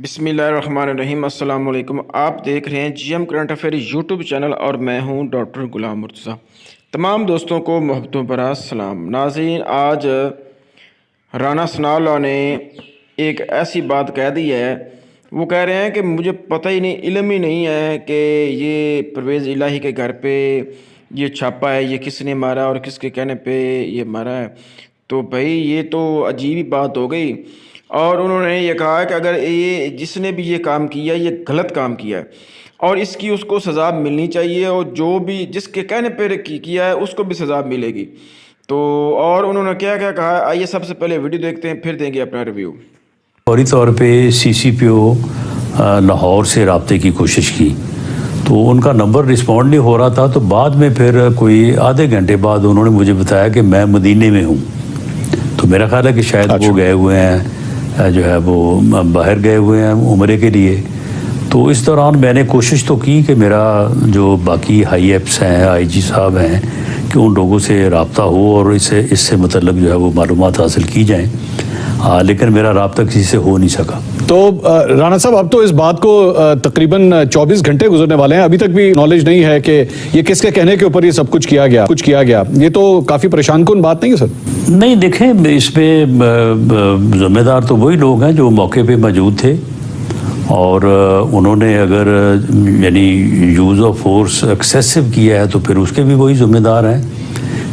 بسم اللہ الرحمن الرحیم۔ السلام علیکم۔ آپ دیکھ رہے ہیں G M current affair YouTube channel اور میں ہوں ڈاکٹر غلام مرتضیٰ۔ تمام دوستوں کو محبتوں برا سلام۔ ناظرین، آج رانا ثناء اللہ نے ایک ایسی بات کہہ دی ہے، وہ کہہ رہے ہیں کہ مجھے پتہ ہی نہیں، علم ہی نہیں ہے کہ یہ پرویز الہی کے گھر پہ یہ چھاپا ہے، یہ کس نے مارا اور کس کے کہنے پہ یہ مارا ہے۔ تو بھائی یہ تو عجیب ہی بات ہو گئی، اور انہوں نے یہ کہا کہ اگر یہ جس نے بھی یہ کام کیا یہ غلط کام کیا ہے اور اس کی اس کو سزا ملنی چاہیے، اور جو بھی جس کے کہنے پہ کیا ہے اس کو بھی سزا ملے گی۔ تو اور انہوں نے کیا کیا کہا، آئیے سب سے پہلے ویڈیو دیکھتے ہیں، پھر دیں گے اپنا ریویو۔ فوری طور پہ سی سی پی او لاہور سے رابطے کی کوشش کی تو ان کا نمبر رسپونڈ نہیں ہو رہا تھا، تو بعد میں پھر کوئی آدھے گھنٹے بعد انہوں نے مجھے بتایا کہ میں مدینے میں ہوں۔ تو میرا خیال ہے کہ شاید وہ گئے ہوئے ہیں، جو ہے وہ باہر گئے ہوئے ہیں عمرے کے لیے۔ تو اس دوران میں نے کوشش تو کی کہ میرا جو باقی ہائی ایپس ہیں، آئی جی صاحب ہیں، کہ ان لوگوں سے رابطہ ہو اور اس سے متعلق جو ہے وہ معلومات حاصل کی جائیں، لیکن میرا رابطہ کسی سے ہو نہیں سکا۔ تو رانا صاحب، اب تو اس بات کو تقریباً 24 گھنٹے گزرنے والے ہیں، ابھی تک بھی نالج نہیں ہے کہ یہ کس کے کہنے کے اوپر یہ سب کچھ کیا گیا۔ یہ تو کافی پریشان کن بات نہیں ہے سر؟ نہیں، دیکھیں، اس پہ ذمہ دار تو وہی لوگ ہیں جو موقع پہ موجود تھے، اور انہوں نے اگر یعنی یوز آف فورس ایکسیسو کیا ہے تو پھر اس کے بھی وہی ذمہ دار ہیں،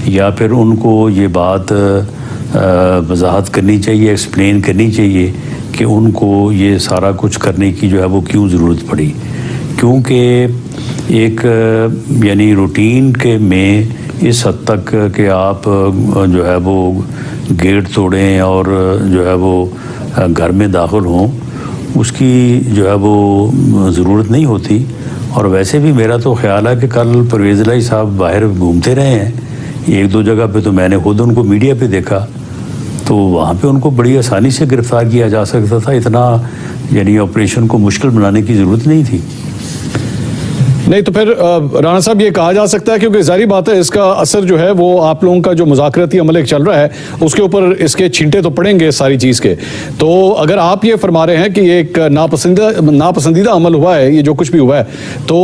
یا پھر ان کو یہ بات وضاحت کرنی چاہیے، ایکسپلین کرنی چاہیے کہ ان کو یہ سارا کچھ کرنے کی جو ہے وہ کیوں ضرورت پڑی۔ کیونکہ ایک یعنی روٹین کے میں اس حد تک کہ آپ جو ہے وہ گیٹ توڑیں اور جو ہے وہ گھر میں داخل ہوں، اس کی جو ہے وہ ضرورت نہیں ہوتی۔ اور ویسے بھی میرا تو خیال ہے کہ کل پرویز الہی صاحب باہر گھومتے رہے ہیں، ایک دو جگہ پہ تو میں نے خود ان کو میڈیا پہ دیکھا، تو وہاں پہ ان کو بڑی آسانی سے گرفتار کیا جا سکتا تھا، اتنا یعنی آپریشن کو مشکل بنانے کی ضرورت نہیں تھی۔ نہیں تو پھر رانا صاحب یہ کہا جا سکتا ہے، کیونکہ ظاہری بات ہے اس کا اثر جو ہے وہ آپ لوگوں کا جو مذاکراتی عمل ایک چل رہا ہے اس کے اوپر اس کے چھینٹے تو پڑیں گے ساری چیز کے۔ تو اگر آپ یہ فرما رہے ہیں کہ یہ ایک ناپسندیدہ عمل ہوا ہے، یہ جو کچھ بھی ہوا ہے، تو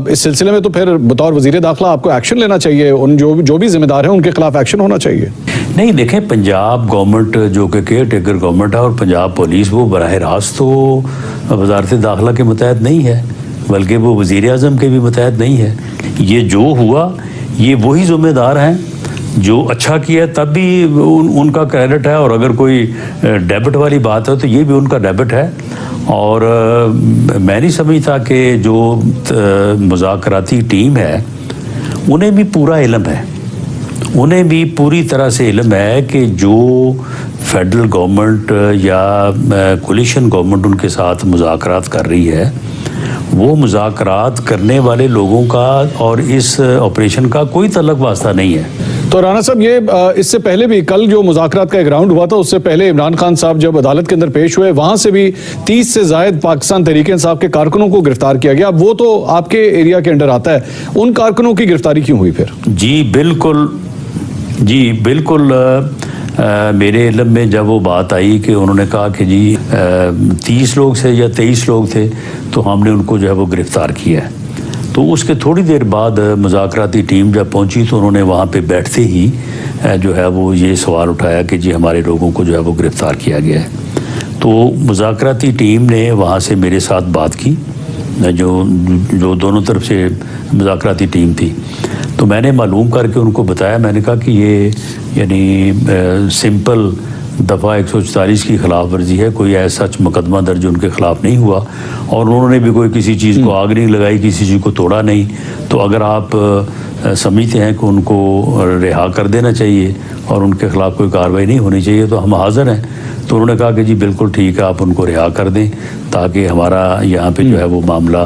اس سلسلے میں تو پھر بطور وزیر داخلہ آپ کو ایکشن لینا چاہیے، ان جو بھی ذمہ دار ہیں ان کے خلاف ایکشن ہونا چاہیے۔ نہیں، دیکھیں، پنجاب گورنمنٹ جو کہ کیئر ٹیکر گورنمنٹ ہے، اور پنجاب پولیس وہ براہ راست تو وزارت داخلہ کے متحد نہیں ہے، بلکہ وہ وزیر اعظم کے بھی متحد نہیں ہے۔ یہ جو ہوا یہ وہی ذمہ دار ہیں، جو اچھا کیا تب بھی ان کا کریڈٹ ہے، اور اگر کوئی ڈیبٹ والی بات ہے تو یہ بھی ان کا ڈیبٹ ہے۔ اور میں نہیں سمجھتا کہ جو مذاکراتی ٹیم ہے انہیں بھی پورا علم ہے، انہیں بھی پوری طرح سے علم ہے کہ جو فیڈرل گورنمنٹ یا کولیشن گورنمنٹ ان کے ساتھ مذاکرات کر رہی ہے، وہ مذاکرات کرنے والے لوگوں کا اور اس آپریشن کا کوئی تعلق واسطہ نہیں ہے۔ تو رانا صاحب، یہ اس سے پہلے بھی کل جو مذاکرات کا ایک راؤنڈ ہوا تھا، اس سے پہلے عمران خان صاحب جب عدالت کے اندر پیش ہوئے، وہاں سے بھی 30 سے زائد پاکستان تحریک انصاف کے کارکنوں کو گرفتار کیا گیا۔ وہ تو آپ کے ایریا کے انڈر آتا ہے، ان کارکنوں کی گرفتاری کیوں ہوئی پھر؟ جی بالکل، میرے علم میں جب وہ بات آئی کہ انہوں نے کہا کہ جی 30 لوگ تھے یا 23 لوگ تھے، تو ہم نے ان کو جو ہے وہ گرفتار کیا ہے۔ تو اس کے تھوڑی دیر بعد مذاکراتی ٹیم جب پہنچی تو انہوں نے وہاں پہ بیٹھتے ہی جو ہے وہ یہ سوال اٹھایا کہ جی ہمارے لوگوں کو جو ہے وہ گرفتار کیا گیا ہے۔ تو مذاکراتی ٹیم نے وہاں سے میرے ساتھ بات کی، جو دونوں طرف سے مذاکراتی ٹیم تھی، تو میں نے معلوم کر کے ان کو بتایا، میں نے کہا کہ یہ یعنی سمپل دفعہ 144 کی خلاف ورزی ہے، کوئی ایسا مقدمہ درج ان کے خلاف نہیں ہوا، اور انہوں نے بھی کوئی کسی چیز کو آگ نہیں لگائی، کسی چیز کو توڑا نہیں۔ تو اگر آپ سمجھتے ہیں کہ ان کو رہا کر دینا چاہیے اور ان کے خلاف کوئی کارروائی نہیں ہونی چاہیے تو ہم حاضر ہیں۔ تو انہوں نے کہا کہ جی بالکل ٹھیک ہے، آپ ان کو رہا کر دیں تاکہ ہمارا یہاں پہ جو ہے وہ معاملہ